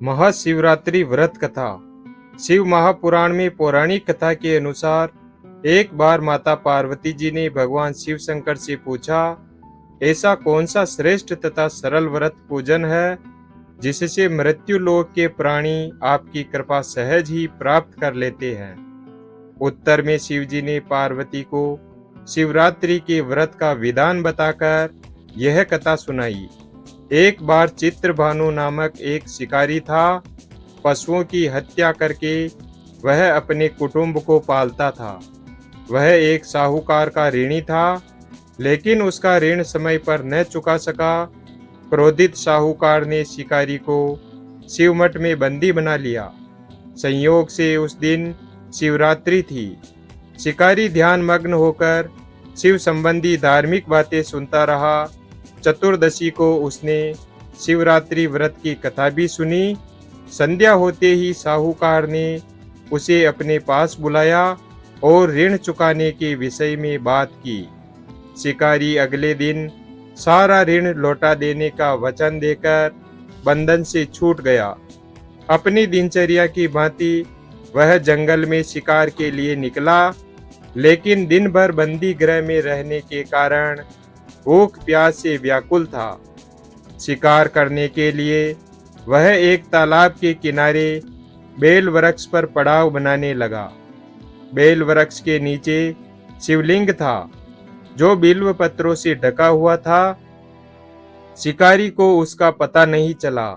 महाशिवरात्रि व्रत कथा। शिव महापुराण में पौराणिक कथा के अनुसार एक बार माता पार्वती जी ने भगवान शिव शंकर से पूछा, ऐसा कौन सा श्रेष्ठ तथा सरल व्रत पूजन है जिससे मृत्यु लोक के प्राणी आपकी कृपा सहज ही प्राप्त कर लेते हैं। उत्तर में शिव जी ने पार्वती को शिवरात्रि के व्रत का विधान बताकर यह कथा सुनाई। एक बार चित्रभानु नामक एक शिकारी था। पशुओं की हत्या करके वह अपने कुटुंब को पालता था। वह एक साहूकार का ऋणी था, लेकिन उसका ऋण समय पर न चुका सका। क्रोधित साहूकार ने शिकारी को शिवमठ में बंदी बना लिया। संयोग से उस दिन शिवरात्रि थी। शिकारी ध्यान मग्न होकर शिव संबंधी धार्मिक बातें सुनता रहा। चतुर्दशी को उसने शिवरात्रि व्रत की कथा भी सुनी। संध्या होते ही साहूकार ने उसे अपने पास बुलाया और ऋण चुकाने के विषय में बात की। शिकारी अगले दिन सारा ऋण लौटा देने का वचन देकर बंधन से छूट गया। अपनी दिनचर्या की भांति वह जंगल में शिकार के लिए निकला, लेकिन दिन भर बंदी गृह में रहने के कारण भूख प्यास से व्याकुल था। शिकार करने के लिए वह एक तालाब के किनारे बेल वृक्ष पर पड़ाव बनाने लगा। बेल वृक्ष के नीचे शिवलिंग था, जो बिल्व पत्रों से ढका हुआ था। शिकारी को उसका पता नहीं चला।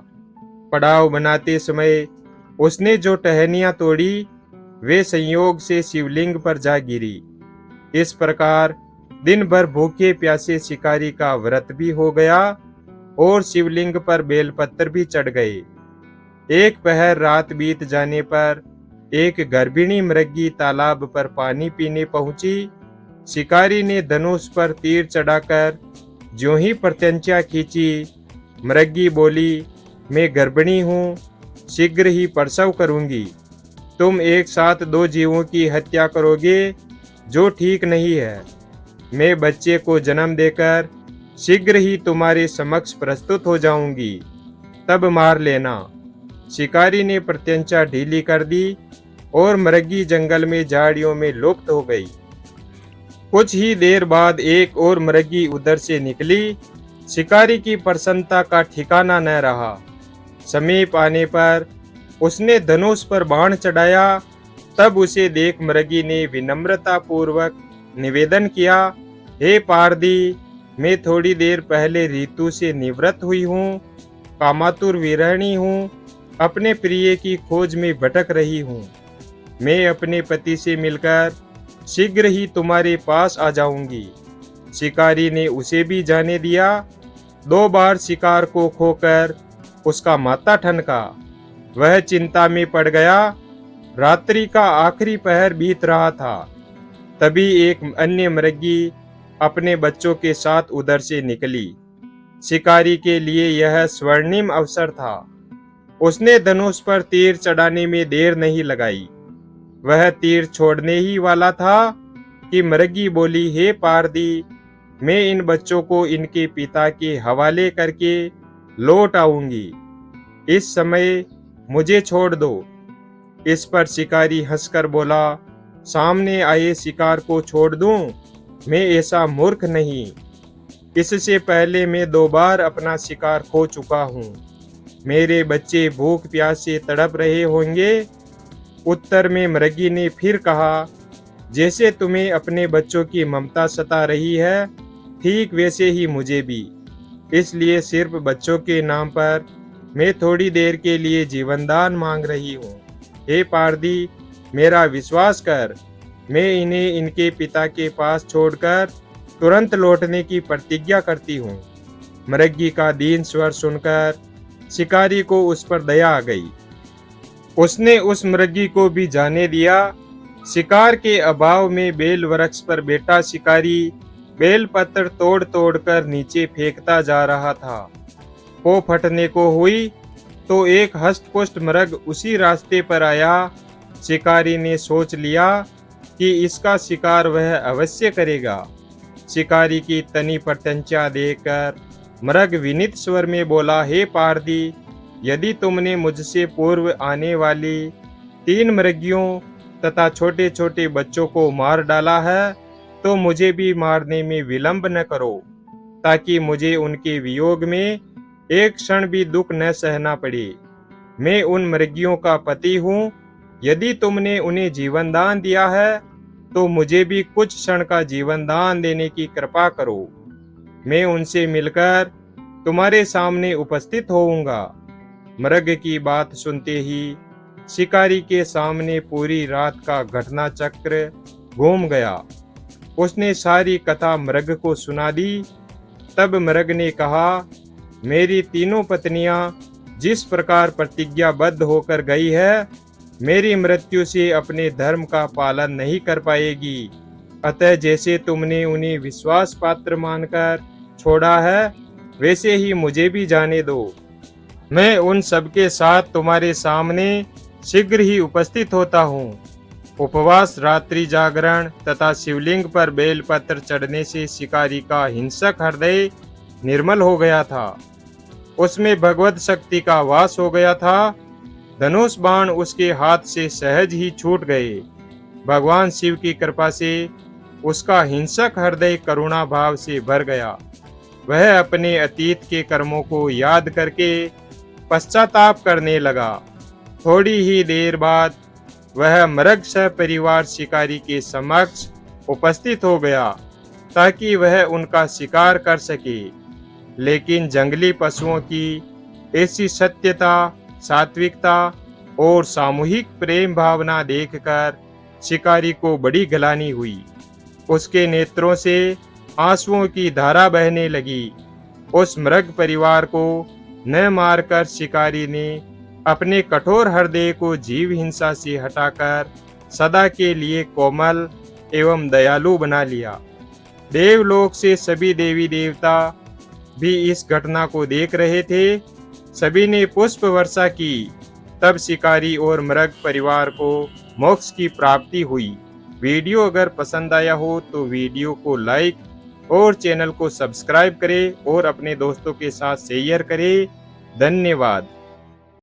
पड़ाव बनाते समय उसने जो टहनियां तोड़ी, वे संयोग से शिवलिंग पर जा गिरी। इस प्रकार दिन भर भूखे प्यासे शिकारी का व्रत भी हो गया और शिवलिंग पर बेलपत्र भी चढ़ गए। एक पहर रात बीत जाने पर एक गर्भिणी मृगी तालाब पर पानी पीने पहुंची। शिकारी ने धनुष पर तीर चढ़ाकर ज्यों ही प्रत्यंचा खींची, मृगी बोली, मैं गर्भिणी हूँ, शीघ्र ही प्रसव करूंगी। तुम एक साथ दो जीवों की हत्या करोगे, जो ठीक नहीं है। मैं बच्चे को जन्म देकर शीघ्र ही तुम्हारे समक्ष प्रस्तुत हो जाऊंगी, तब मार लेना। शिकारी ने प्रत्यंचा ढीली कर दी और मृगी जंगल में झाड़ियों में लुप्त हो गई। कुछ ही देर बाद एक और मृगी उधर से निकली। शिकारी की प्रसन्नता का ठिकाना न रहा। समीप आने पर उसने धनुष पर बाण चढ़ाया। तब उसे देख मृगी ने विनम्रता पूर्वक निवेदन किया, हे पारदी, मैं थोड़ी देर पहले ऋतु से निवृत्त हुई हूँ, कामातुर विरहिणी हूँ, अपने प्रिय की खोज में भटक रही हूँ। मैं अपने पति से मिलकर शीघ्र ही तुम्हारे पास आ जाऊंगी। शिकारी ने उसे भी जाने दिया। 2 बार शिकार को खोकर उसका माथा ठनका। वह चिंता में पड़ गया। रात्रि का आखिरी पहर बीत रहा था। तभी एक अन्य मृगी अपने बच्चों के साथ उधर से निकली। शिकारी के लिए यह स्वर्णिम अवसर था। उसने धनुष पर तीर चढ़ाने में देर नहीं लगाई। वह तीर छोड़ने ही वाला था कि मृगी बोली, हे पारदी, मैं इन बच्चों को इनके पिता के हवाले करके लौट आऊंगी। इस समय मुझे छोड़ दो। इस पर शिकारी हंसकर बोला, सामने आए शिकार को छोड़ दूं? मैं ऐसा मूर्ख नहीं। इससे पहले मैं 2 बार अपना शिकार खो चुका हूँ। मेरे बच्चे भूख प्यास से तड़प रहे होंगे। उत्तर में मृगी ने फिर कहा, जैसे तुम्हें अपने बच्चों की ममता सता रही है, ठीक वैसे ही मुझे भी। इसलिए सिर्फ बच्चों के नाम पर मैं थोड़ी देर के लिए जीवनदान मांग रही हूँ। हे पारदी, मेरा विश्वास कर। मैं इन्हें इनके पिता के पास छोड़कर तुरंत लौटने की प्रतिज्ञा करती हूँ। मृगी का दीन स्वर सुनकर शिकारी को उस पर दया आ गई। उसने उस मृगी को भी जाने दिया। शिकार के अभाव में बेल वृक्ष पर बैठा शिकारी बेल पत्र तोड़ तोड़ कर नीचे फेंकता जा रहा था। वो फटने को हुई तो एक हष्टपुष्ट मृग उसी रास्ते पर आया। शिकारी ने सोच लिया कि इसका शिकार वह अवश्य करेगा। शिकारी की तनी प्रत्यंचा देखकर मृग विनीत स्वर में बोला, हे पारदी, यदि तुमने मुझसे पूर्व आने वाली 3 मृगियों तथा छोटे छोटे बच्चों को मार डाला है, तो मुझे भी मारने में विलंब न करो, ताकि मुझे उनके वियोग में एक क्षण भी दुख न सहना पड़े। मैं उन मृगियों का पति हूँ। यदि तुमने उन्हें जीवन दान दिया है, तो मुझे भी कुछ क्षण का जीवन दान देने की कृपा करो। मैं उनसे मिलकर तुम्हारे सामने उपस्थित होऊंगा। मृग की बात सुनते ही शिकारी के सामने पूरी रात का घटना चक्र घूम गया। उसने सारी कथा मृग को सुना दी। तब मृग ने कहा, मेरी तीनों पत्नियां जिस प्रकार प्रतिज्ञाबद्ध होकर गई है, मेरी मृत्यु से अपने धर्म का पालन नहीं कर पाएगी। अतः जैसे तुमने उन्हें विश्वास पात्र मानकर छोड़ा है, वैसे ही मुझे भी जाने दो। मैं उन सबके साथ तुम्हारे सामने शीघ्र ही उपस्थित होता हूँ। उपवास, रात्रि जागरण तथा शिवलिंग पर बेलपत्र चढ़ने से शिकारी का हिंसक हृदय निर्मल हो गया था। उसमें भगवत शक्ति का वास हो गया था। धनुष बाण उसके हाथ से सहज ही छूट गए। भगवान शिव की कृपा से उसका हिंसक हृदय करुणा भाव से भर गया। वह अपने अतीत के कर्मों को याद करके पश्चाताप करने लगा। थोड़ी ही देर बाद वह मृग सपरिवार शिकारी के समक्ष उपस्थित हो गया, ताकि वह उनका शिकार कर सके। लेकिन जंगली पशुओं की ऐसी सत्यता, सात्विकता और सामूहिक प्रेम भावना देखकर शिकारी को बड़ी ग्लानि हुई। उसके नेत्रों से आंसुओं की धारा बहने लगी। उस मृग परिवार को न मारकर शिकारी ने अपने कठोर हृदय को जीव हिंसा से हटाकर सदा के लिए कोमल एवं दयालु बना लिया। देवलोक से सभी देवी देवता भी इस घटना को देख रहे थे। सभी ने पुष्प वर्षा की। तब शिकारी और मृग परिवार को मोक्ष की प्राप्ति हुई। वीडियो अगर पसंद आया हो तो वीडियो को लाइक और चैनल को सब्सक्राइब करें और अपने दोस्तों के साथ शेयर करें। धन्यवाद।